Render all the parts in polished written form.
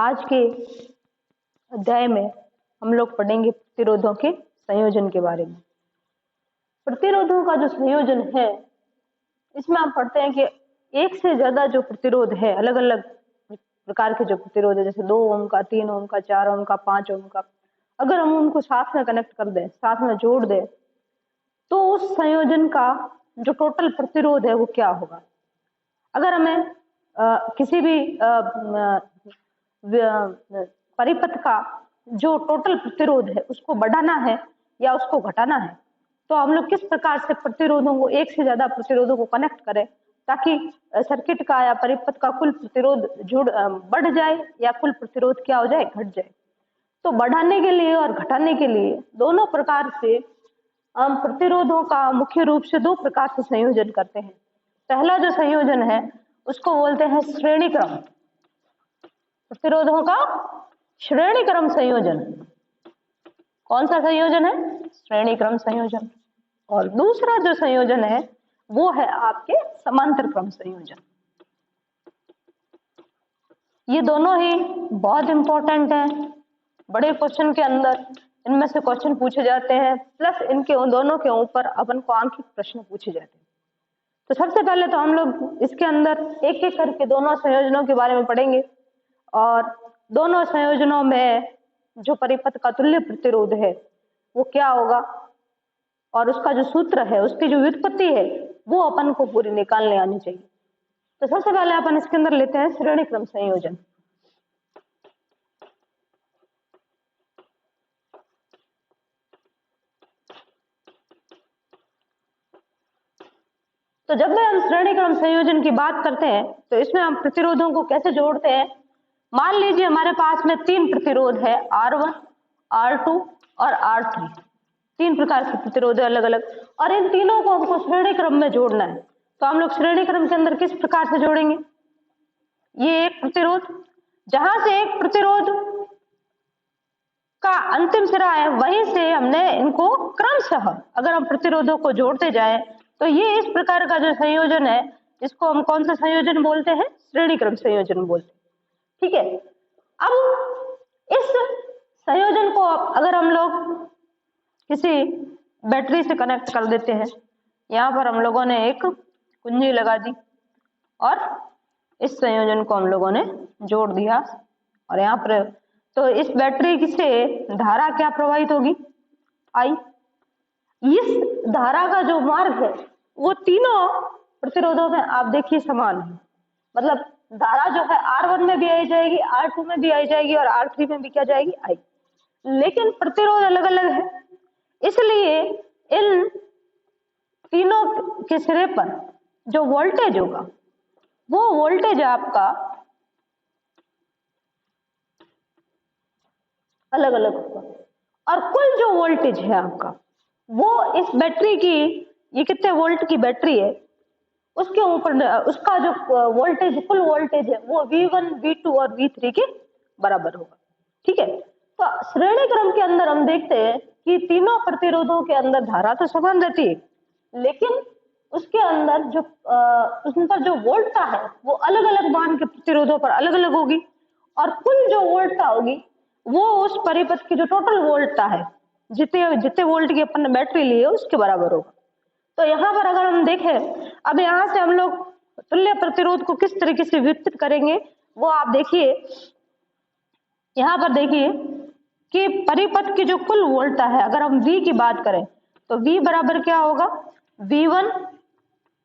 आज के अध्याय में हम लोग पढ़ेंगे प्रतिरोधों के संयोजन के बारे में। प्रतिरोधों का जो संयोजन है, इसमें हम पढ़ते हैं कि एक से ज्यादा जो प्रतिरोध है, अलग अलग प्रकार के जो प्रतिरोध है, जैसे 2 ओम का, 3 ओम का, 4 ओम का, 5 ओम का, अगर हम उनको साथ में कनेक्ट कर दें, साथ में जोड़ दें, तो उस संयोजन का जो टोटल प्रतिरोध है वो क्या होगा। अगर हमें किसी भी परिपथ का जो टोटल प्रतिरोध है उसको बढ़ाना है या उसको घटाना है, तो हम लोग किस प्रकार से प्रतिरोधों को, एक से ज्यादा प्रतिरोधों को कनेक्ट करें ताकि सर्किट का या परिपथ का कुल प्रतिरोध बढ़ जाए या कुल प्रतिरोध क्या हो जाए, घट जाए। तो बढ़ाने के लिए और घटाने के लिए दोनों प्रकार से हम प्रतिरोधों का मुख्य रूप से 2 प्रकार से संयोजन करते हैं। पहला जो संयोजन है उसको बोलते हैं श्रेणी क्रम, प्रतिरोधों का श्रेणी क्रम संयोजन। कौन सा संयोजन है? श्रेणी क्रम संयोजन। और दूसरा जो संयोजन है वो है आपके समांतर क्रम संयोजन। ये दोनों ही बहुत इंपॉर्टेंट है, बड़े क्वेश्चन के अंदर इनमें से क्वेश्चन पूछे जाते हैं, प्लस इनके दोनों के ऊपर अपन को आंखिक प्रश्न पूछे जाते हैं। तो सबसे पहले तो हम लोग इसके अंदर एक एक करके दोनों संयोजनों के बारे में पढ़ेंगे और दोनों संयोजनों में जो परिपथ का तुल्य प्रतिरोध है वो क्या होगा और उसका जो सूत्र है, उसकी जो व्युत्पत्ति है वो अपन को पूरी निकालने आनी चाहिए। तो सबसे पहले अपन इसके अंदर लेते हैं श्रेणी क्रम संयोजन। तो जब भी हम श्रेणी क्रम संयोजन की बात करते हैं तो इसमें हम प्रतिरोधों को कैसे जोड़ते हैं। मान लीजिए हमारे पास में 3 प्रतिरोध है, R1, R2 और R3। 3 प्रकार के प्रतिरोध है अलग अलग, और इन तीनों को हमको श्रेणी क्रम में जोड़ना है। तो हम लोग श्रेणी क्रम के अंदर किस प्रकार से जोड़ेंगे। ये एक प्रतिरोध, जहां से एक प्रतिरोध का अंतिम सिरा है वहीं से हमने इनको क्रमशः अगर हम प्रतिरोधों को जोड़ते जाएं तो ये इस प्रकार का जो संयोजन है इसको हम कौन सा संयोजन बोलते हैं? श्रेणी क्रम संयोजन बोलते हैं। ठीक है, अब इस संयोजन को अगर हम लोग किसी बैटरी से कनेक्ट कर देते हैं, यहाँ पर हम लोगों ने एक कुंजी लगा दी और इस संयोजन को हम लोगों ने जोड़ दिया, और यहाँ पर तो इस बैटरी से धारा क्या प्रवाहित होगी? I। इस धारा का जो मार्ग है वो तीनों प्रतिरोधों में आप देखिए समान है, मतलब धारा जो है R1 में भी आई जाएगी, R2 में भी आई जाएगी और R3 में भी क्या जाएगी? आई। लेकिन प्रतिरोध अलग अलग है, इसलिए इन तीनों के सिरे पर जो वोल्टेज होगा वो वोल्टेज आपका अलग अलग होगा, और कुल जो वोल्टेज है आपका वो इस बैटरी की, ये कितने वोल्ट की बैटरी है, उसके ऊपर उसका जो वोल्टेज, कुल वोल्टेज है वो V1, V2 और V3 के बराबर होगा। ठीक है, तो श्रेणी क्रम के अंदर हम देखते हैं कि तीनों प्रतिरोधों के अंदर धारा तो समान रहती है, लेकिन उसके अंदर जो उन पर जो वोल्टता है वो अलग अलग मान के प्रतिरोधों पर अलग अलग होगी, और कुल जो वोल्टता होगी वो उस परिपथ की जो टोटल वोल्टता है, जितने वोल्ट की अपन ने बैटरी ली है उसके बराबर होगा। तो यहाँ पर अगर हम देखें, अब यहाँ से हम लोग तुल्य प्रतिरोध को किस तरीके से विकसित करेंगे वो आप देखिए। यहाँ पर देखिए कि परिपथ की जो कुल वोल्टता है, अगर हम V की बात करें तो V बराबर क्या होगा? V1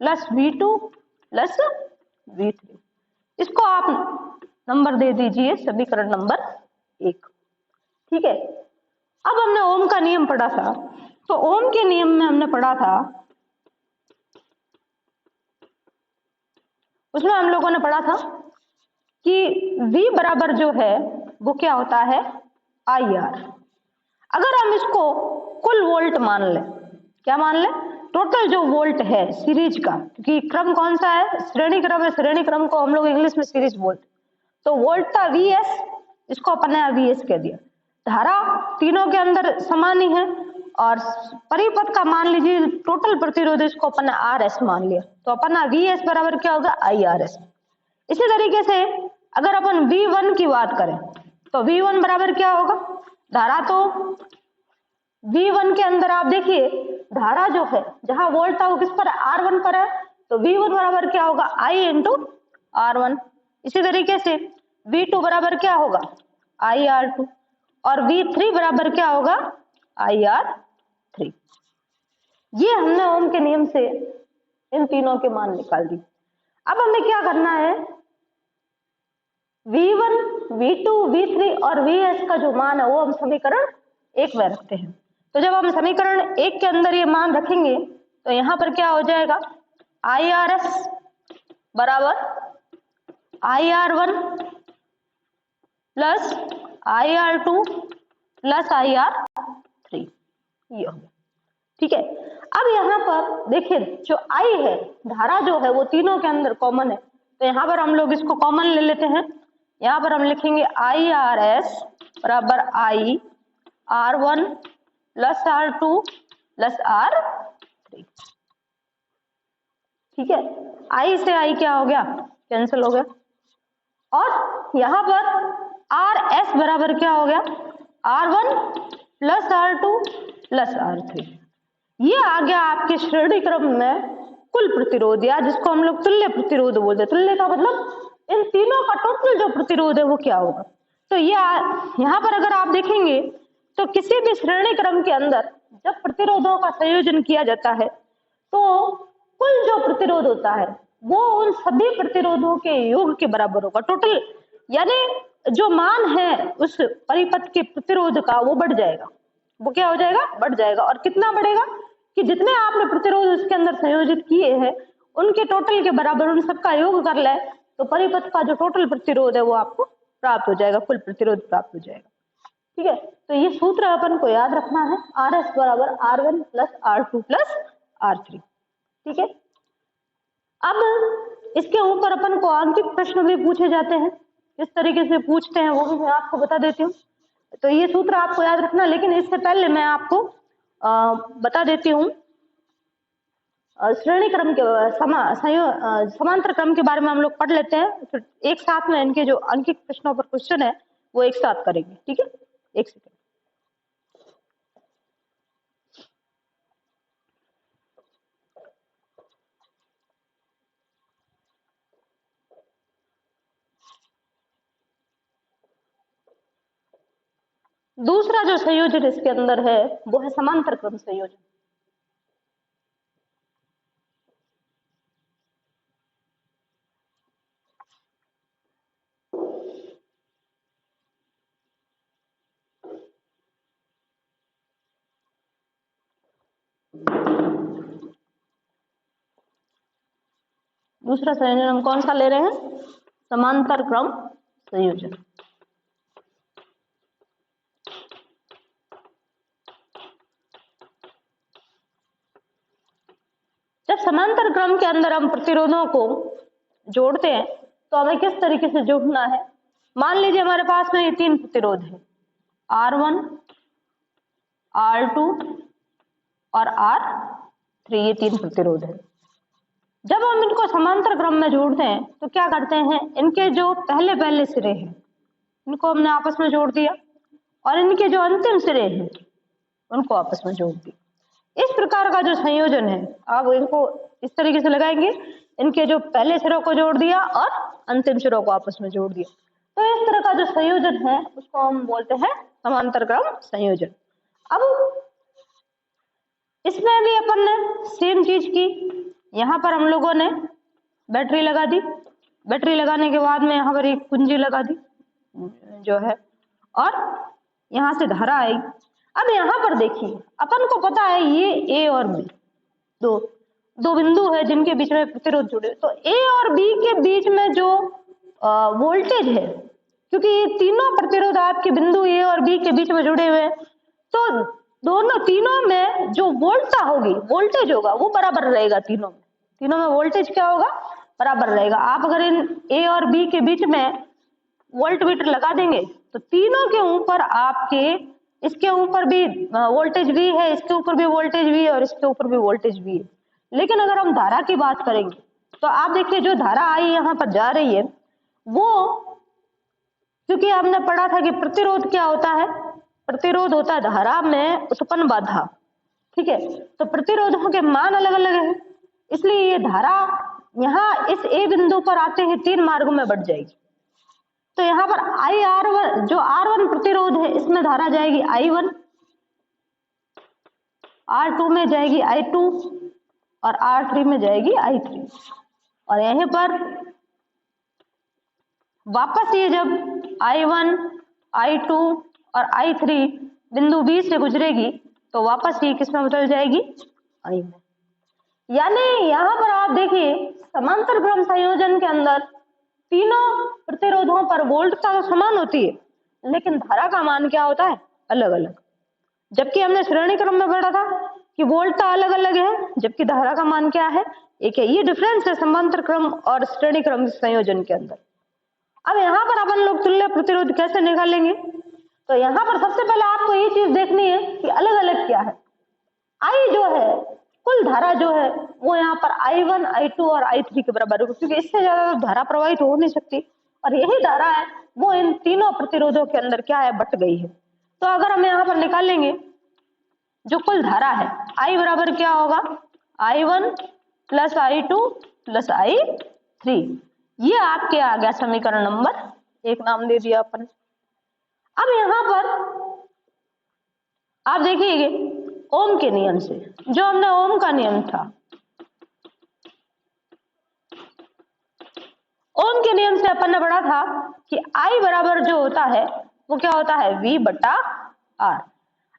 plus V2 plus V3। इसको आप नंबर दे दीजिए समीकरण नंबर 1। ठीक है, अब हमने ओम का नियम पढ़ा था, तो ओम के नियम में हमने पढ़ा था, उसमें हम लोगों ने पढ़ा था कि V बराबर जो है वो क्या होता है? IR। अगर हम इसको कुल वोल्ट मान लें, क्या मान लें? टोटल जो वोल्ट है सीरीज का, क्योंकि क्रम कौन सा है? श्रेणी क्रम है, श्रेणी क्रम को हम लोग इंग्लिश में सीरीज बोलते, तो वोल्ट था VS, इसको अपन ने VS कह दिया। धारा तीनों के अंदर समान ही है, और परिपथ का मान लीजिए टोटल प्रतिरोध, इसको अपन ने RS मान लिया, तो अपन VS बराबर क्या होगा? IRS। इसी तरीके से अगर अपन V1 की बात करें तो V1 बराबर क्या होगा, धारा तो V1 के अंदर आप देखिए धारा जो है जहां वोल्ट था वो किस पर, R1 पर है, तो V1 बराबर क्या होगा, I इंटू R1। इसी तरीके से V2 बराबर क्या होगा, IR2, और V3 बराबर क्या होगा, IR3। ये हमने ओम के नियम से इन तीनों के मान निकाल दी। अब हमें क्या करना है, V1, V2, V3 और Vs का जो मान है वो हम समीकरण 1 में रखते हैं। तो जब हम समीकरण 1 के अंदर ये मान रखेंगे तो यहाँ पर क्या हो जाएगा, IRs बराबर IR1 plus IR2 plus IR3, ये हो गया। ठीक है, अब यहाँ पर देखिए जो I है, धारा जो है वो तीनों के अंदर कॉमन है, तो यहाँ पर हम लोग इसको कॉमन ले लेते हैं। यहाँ पर हम लिखेंगे IRs बराबर IR1 plus R2 plus R3। ठीक है, I से I क्या हो गया, कैंसिल हो गया, और यहाँ पर RS बराबर क्या हो गया, R1 plus R2 plus R3। ये आ गया आपके श्रेणी क्रम में कुल प्रतिरोध, या जिसको हम लोग तुल्य प्रतिरोध बोलते हैं। तुल्य का मतलब इन तीनों का टोटल जो प्रतिरोध है वो क्या होगा। तो ये यहाँ पर अगर आप देखेंगे तो किसी भी श्रेणी क्रम के अंदर जब प्रतिरोधों का संयोजन किया जाता है तो कुल जो प्रतिरोध होता है वो उन सभी प्रतिरोधों के योग के बराबर होगा टोटल, यानी जो मान है उस परिपथ के प्रतिरोध का वो बढ़ जाएगा। वो क्या हो जाएगा, बढ़ जाएगा। और कितना बढ़ेगा कि जितने आपने प्रतिरोध उसके अंदर संयोजित किए हैं उनके टोटल के बराबर उन सबका योग कर ले तो परिपथ का जो टोटल प्रतिरोध है वो आपको प्राप्त हो जाएगा, कुल प्रतिरोध प्राप्त हो जाएगा। ठीक है, तो ये सूत्र अपन को याद रखना है, RS बराबर R1 plus R2 plus R3। ठीक है, अब इसके ऊपर अपन को आंतरिक प्रश्न भी पूछे जाते हैं, किस तरीके से पूछते हैं वो भी मैं आपको बता देती हूँ। तो ये सूत्र आपको याद रखना, लेकिन इससे पहले मैं आपको बता देती हूँ श्रेणी क्रम के समांतर क्रम के बारे में हम लोग पढ़ लेते हैं, फिर एक साथ में इनके जो अंकित प्रश्नों पर क्वेश्चन है वो एक साथ करेंगे। ठीक है, एक सेकंड। दूसरा जो संयोजन इसके अंदर है वो है समांतर क्रम संयोजन। दूसरा संयोजन हम कौन सा ले रहे हैं, समांतर क्रम संयोजन। जब समांतर क्रम के अंदर हम प्रतिरोधों को जोड़ते हैं तो हमें किस तरीके से जोड़ना है। मान लीजिए हमारे पास में ये तीन प्रतिरोध है, R1, R2 और R3, ये तीन प्रतिरोध है। जब हम इनको समांतर क्रम में जोड़ते हैं तो क्या करते हैं, इनके जो पहले पहले सिरे हैं इनको हमने आपस में जोड़ दिया और इनके जो अंतिम सिरे हैं उनको आपस में जोड़ दिया। इस प्रकार का जो संयोजन है आप इनको इस तरीके से लगाएंगे, इनके जो पहले सिरों को जोड़ दिया और अंतिम सिरों को आपस में जोड़ दिया, तो इस तरह का जो संयोजन है उसको हम बोलते हैं समांतर क्रम संयोजन। अब इसमें भी अपन ने सेम चीज की, यहाँ पर हम लोगों ने बैटरी लगा दी, बैटरी लगाने के बाद में यहाँ पर एक कुंजी लगा दी जो है, और यहाँ से धारा आएगी। अब यहाँ पर देखिए अपन को पता है ये A और B दो बिंदु है जिनके बीच में प्रतिरोध जुड़े, तो A और B के बीच में जो वोल्टेज है, क्योंकि ये तीनों प्रतिरोध आपके बिंदु A और B के बीच में जुड़े हुए हैं, तो तीनों में जो वोल्टता होगी, वोल्टेज होगा वो बराबर रहेगा। तीनों में वोल्टेज क्या होगा, बराबर रहेगा। आप अगर इन A और B के बीच में वोल्ट मीटर लगा देंगे तो तीनों के ऊपर आपके, इसके ऊपर भी वोल्टेज V है, इसके ऊपर भी वोल्टेज V है और इसके ऊपर भी वोल्टेज V है। लेकिन अगर हम धारा की बात करेंगे तो आप देखिए जो धारा आई यहाँ पर जा रही है वो क्योंकि हमने पढ़ा था कि प्रतिरोध क्या होता है, प्रतिरोध होता है धारा में उत्पन्न बाधा, ठीक है। तो प्रतिरोधों के मान अलग अलग हैं, इसलिए ये धारा यहाँ इस ए बिंदु पर आते ही 3 मार्गों में बढ़ जाएगी। तो यहाँ पर IR1 जो R1 प्रतिरोध है इसमें धारा जाएगी I1, R2 में जाएगी I2 और R3 में जाएगी I3। और यहीं पर वापस ये जब I1, I2 और I3 बिंदु B से गुजरेगी तो वापस ये किस में बदल जाएगी, I में। यानी यहाँ पर आप देखिए समांतर क्रम संयोजन के अंदर तीनों प्रतिरोधों पर वोल्टता तो समान होती है, लेकिन धारा का मान क्या होता है, अलग अलग। जबकि हमने श्रेणी क्रम में पढ़ा था कि वोल्टता अलग अलग है, जबकि धारा का मान क्या है, एक है। ये डिफरेंस है समांतर क्रम और श्रेणी क्रम संयोजन के अंदर। अब यहाँ पर अपन लोग तुल्य प्रतिरोध कैसे निकालेंगे, तो यहाँ पर सबसे पहले आपको ये चीज देखनी है कि अलग अलग क्या है। I जो है, कुल धारा जो है वो यहाँ पर I1, I2 और I3 के बराबर होगी, क्योंकि इससे ज्यादा तो धारा प्रवाहित हो नहीं सकती, और यही धारा है वो इन तीनों प्रतिरोधों के अंदर क्या है, बट गई है। तो अगर हम यहाँ पर निकालेंगे जो कुल धारा है, I बराबर क्या होगा, I1 plus I2 plus I3, ये आपके आ गया समीकरण नंबर 1, नाम दे दिया अपन। अब यहाँ पर आप देखिए ओम के नियम से, जो हमने ओम का नियम था, ओम के नियम से अपन ने पढ़ा था कि I बराबर जो होता है वो क्या होता है, V बटा R।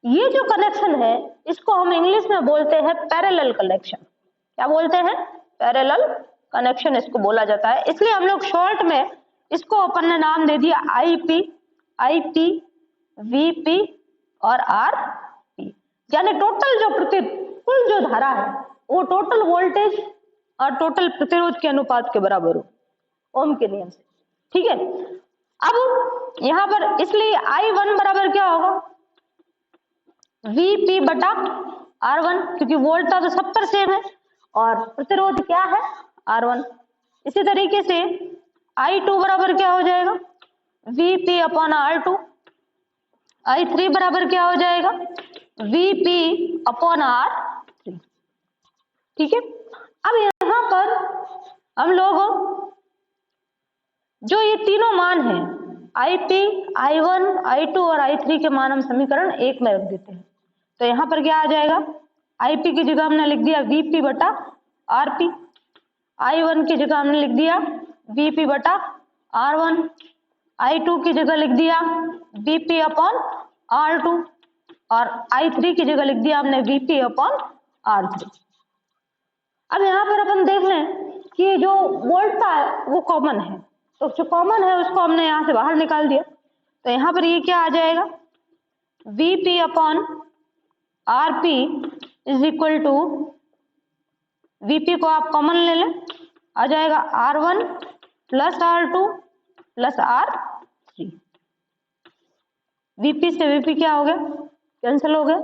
ये जो कनेक्शन है इसको हम इंग्लिश में बोलते हैं पैरेलल कनेक्शन। क्या बोलते हैं, पैरेलल कनेक्शन इसको बोला जाता है। इसलिए हम लोग शॉर्ट में इसको अपन ने नाम दे दिया IP, IP, VP और RP। यानी टोटल जो कुल जो धारा है वो टोटल वोल्टेज और टोटल प्रतिरोध के अनुपात के बराबर हो, ओम के नियम से, ठीक है। अब यहाँ पर इसलिए I1 बराबर क्या होगा, VP बटा R1, क्योंकि वोल्टता तो सब पर सेम है और प्रतिरोध क्या है, R1। इसी तरीके से I2 बराबर क्या हो जाएगा, VP अपॉन R2। I3 बराबर क्या हो जाएगा, VP अपॉन R3, ठीक है। अब यहाँ पर हम लोग जो ये तीनों मान हैं IP, I1, I2 और I3 के मान हम समीकरण 1 में रख देते हैं। तो यहाँ पर क्या आ जाएगा, IP की जगह हमने लिख दिया VP बटा RP, I1 की जगह हमने लिख दिया VP बटा R1, I2 की जगह लिख दिया VP अपॉन R2 और I3 की जगह लिख दिया हमने VP अपॉन R3। अब यहाँ पर अपन देख लें कि जो वोल्टता है वो कॉमन है, तो जो कॉमन है उसको हमने यहाँ से बाहर निकाल दिया। तो यहाँ पर ये क्या आ जाएगा, VP upon RP is equal to, VP को आप कॉमन ले लें, आ जाएगा R1 plus R2 plus R3। VP से VP क्या हो गया, कैंसिल हो गया।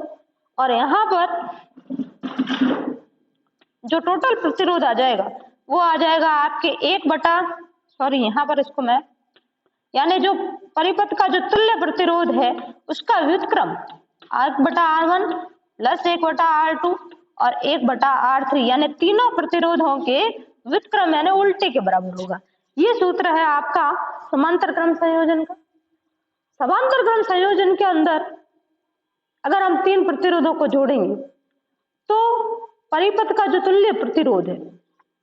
और यहाँ पर जो टोटल प्रतिरोध आ जाएगा वो आ जाएगा आपके 1 बटा, सॉरी यहाँ पर इसको मैं, यानी जो परिपथ का जो तुल्य प्रतिरोध है उसका व्युत्क्रम 1 बटा R1 प्लस 1 बटा R2 और 1 बटा R3, यानी तीनों प्रतिरोधों के व्युत्क्रम यानी उल्टे के बराबर होगा। ये सूत्र है आपका समांतर क्रम संयोजन का। समांतर क्रम संयोजन के अंदर अगर हम 3 प्रतिरोधों को जोड़ेंगे तो परिपथ का जो तुल्य प्रतिरोध है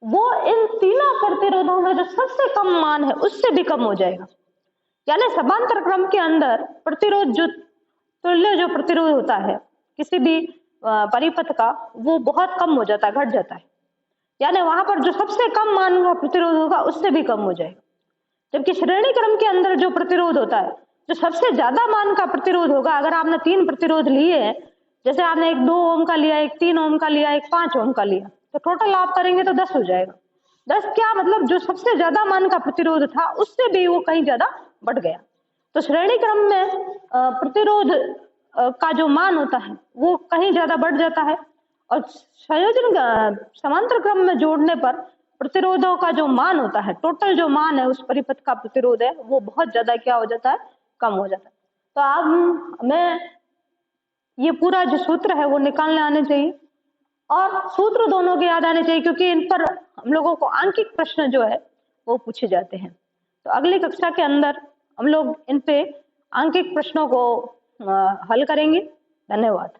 वो इन तीनों प्रतिरोधों में जो सबसे कम मान है उससे भी कम हो जाएगा। यानी समांतर क्रम के अंदर प्रतिरोध जो तुल्य जो प्रतिरोध होता है किसी भी परिपथ का वो बहुत कम हो जाता है, घट जाता है। यानी वहां पर जो सबसे कम मान का प्रतिरोध होगा उससे भी कम हो जाएगा। जबकि श्रेणी क्रम के अंदर जो प्रतिरोध होता है, जो सबसे ज्यादा मान का प्रतिरोध होगा, अगर आपने 3 प्रतिरोध लिए हैं, जैसे आपने एक 2 ओम का लिया, एक 3 ओम का लिया, एक 5 ओम का लिया, तो टोटल आप करेंगे तो 10 हो जाएगा। 10 क्या मतलब जो सबसे ज्यादा मान का प्रतिरोध था उससे भी वो कहीं ज्यादा बढ़ गया। तो श्रेणी क्रम में प्रतिरोध का जो मान होता है वो कहीं ज्यादा बढ़ जाता है और संयोजन समांतर क्रम में जोड़ने पर प्रतिरोधों का जो मान होता है, टोटल जो मान है उस परिपथ का प्रतिरोध है, वो बहुत ज्यादा क्या हो जाता है, कम हो जाता है। तो अब हमें ये पूरा जो सूत्र है वो निकालने आने चाहिए, और सूत्र दोनों के याद आने चाहिए, क्योंकि इन पर हम लोगों को आंकिक प्रश्न जो है वो पूछे जाते हैं। तो अगली कक्षा के अंदर हम लोग इन पे आंकिक प्रश्नों को हल करेंगे। धन्यवाद।